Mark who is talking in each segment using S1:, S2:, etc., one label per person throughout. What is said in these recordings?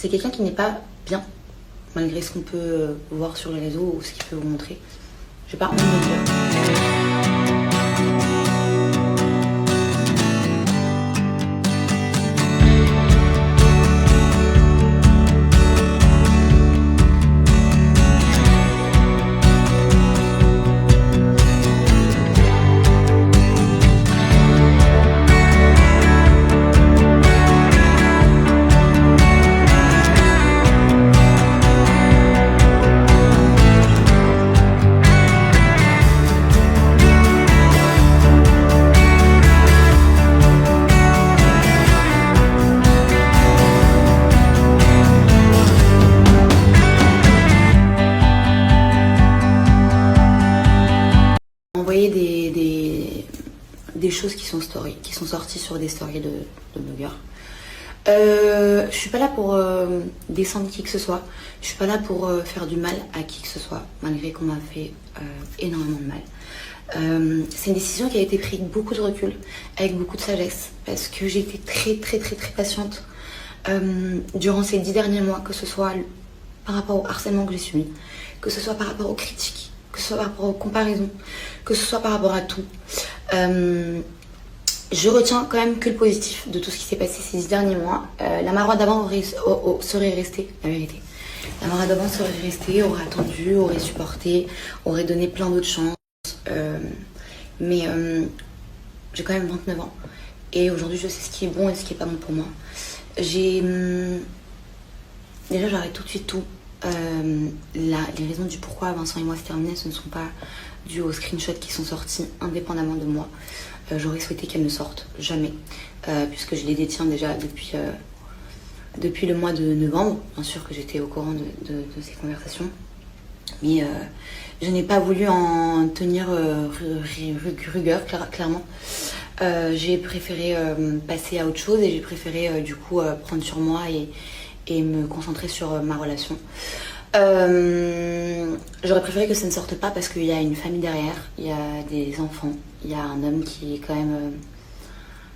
S1: c'est quelqu'un qui n'est pas bien, malgré ce qu'on peut voir sur les réseaux ou ce qu'il peut vous montrer. J'ai pas honte de le dire. Envoyer des choses qui sont sorties sur des stories de blogueurs. Je suis pas là pour descendre qui que ce soit. Je suis pas là pour faire du mal à qui que ce soit, malgré qu'on m'a fait énormément de mal. C'est une décision qui a été prise avec beaucoup de recul, avec beaucoup de sagesse, parce que j'ai été très patiente durant ces 10 derniers mois, que ce soit par rapport au harcèlement que j'ai subi, que ce soit par rapport aux critiques, que ce soit par rapport aux comparaisons, que ce soit par rapport à tout. Je retiens quand même que le positif de tout ce qui s'est passé ces 10 derniers mois. La Marois d'avant serait restée, la vérité. La Marois d'avant serait restée, aurait attendu, aurait supporté, aurait donné plein d'autres chances. Mais j'ai quand même 29 ans. Et aujourd'hui, je sais ce qui est bon et ce qui est pas bon pour moi. Déjà, j'arrête tout de suite tout. Les raisons du pourquoi Vincent et moi c'est terminé, ce ne sont pas dues aux screenshots qui sont sortis indépendamment de moi. J'aurais souhaité qu'elles ne sortent jamais, puisque je les détiens déjà depuis le mois de novembre. Bien sûr que j'étais au courant de ces conversations, mais je n'ai pas voulu en tenir rigueur, clairement. J'ai préféré passer à autre chose et j'ai préféré du coup prendre sur moi et me concentrer sur ma relation. J'aurais préféré que ça ne sorte pas parce qu'il y a une famille derrière, il y a des enfants, il y a un homme qui est quand même...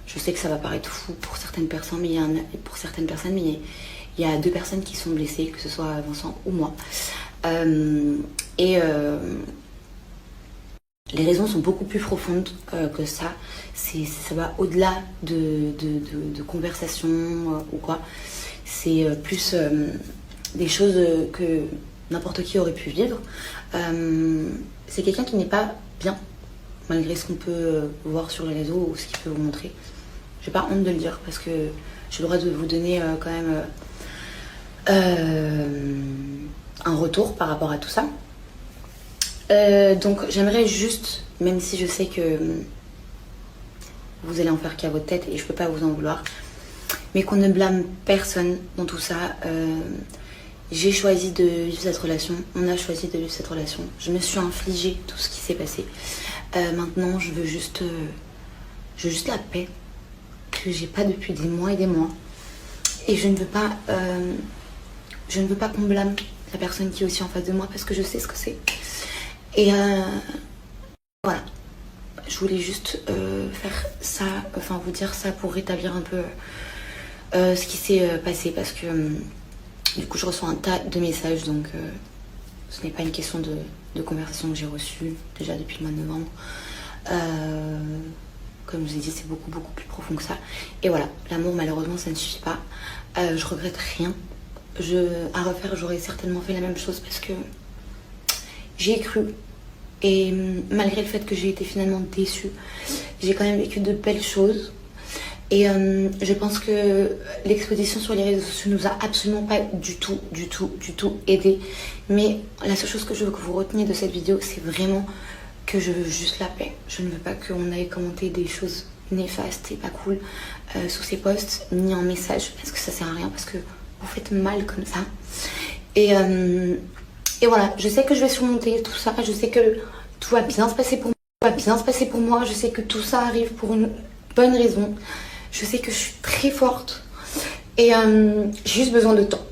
S1: je sais que ça va paraître fou pour certaines personnes, mais il y a 2 personnes qui sont blessées, que ce soit Vincent ou moi. Les raisons sont beaucoup plus profondes que ça. Ça va au-delà de conversations ou quoi. C'est plus des choses que n'importe qui aurait pu vivre. C'est quelqu'un qui n'est pas bien, malgré ce qu'on peut voir sur les réseaux ou ce qu'il peut vous montrer. J'ai pas honte de le dire parce que j'ai le droit de vous donner quand même un retour par rapport à tout ça. Donc j'aimerais juste, même si je sais que vous allez en faire qu'à votre tête et je peux pas vous en vouloir, mais qu'on ne blâme personne dans tout ça. J'ai choisi de vivre cette relation, on a choisi de vivre cette relation. Je me suis infligé tout ce qui s'est passé. Maintenant, je veux juste la paix que j'ai pas depuis des mois et des mois. Et je ne veux pas qu'on blâme la personne qui est aussi en face de moi parce que je sais ce que c'est. Et voilà. Je voulais juste faire ça, enfin vous dire ça pour rétablir un peu ce qui s'est passé parce que du coup je reçois un tas de messages, donc ce n'est pas une question de conversation que j'ai reçue déjà depuis le mois de novembre. Comme je vous ai dit, c'est beaucoup plus profond que ça. Et voilà, l'amour malheureusement ça ne suffit pas. Je regrette rien. À refaire, j'aurais certainement fait la même chose parce que j'y ai cru. Et malgré le fait que j'ai été finalement déçue, j'ai quand même vécu de belles choses. Et je pense que l'exposition sur les réseaux sociaux nous a absolument pas du tout aidé. Mais la seule chose que je veux que vous reteniez de cette vidéo, c'est vraiment que je veux juste la paix. Je ne veux pas qu'on aille commenter des choses néfastes et pas cool sous ces posts, ni en message, parce que ça sert à rien, parce que vous faites mal comme ça. Et voilà, je sais que je vais surmonter tout ça, je sais que tout va bien se passer pour moi, je sais que tout ça arrive pour une bonne raison. Je sais que je suis très forte et j'ai juste besoin de temps.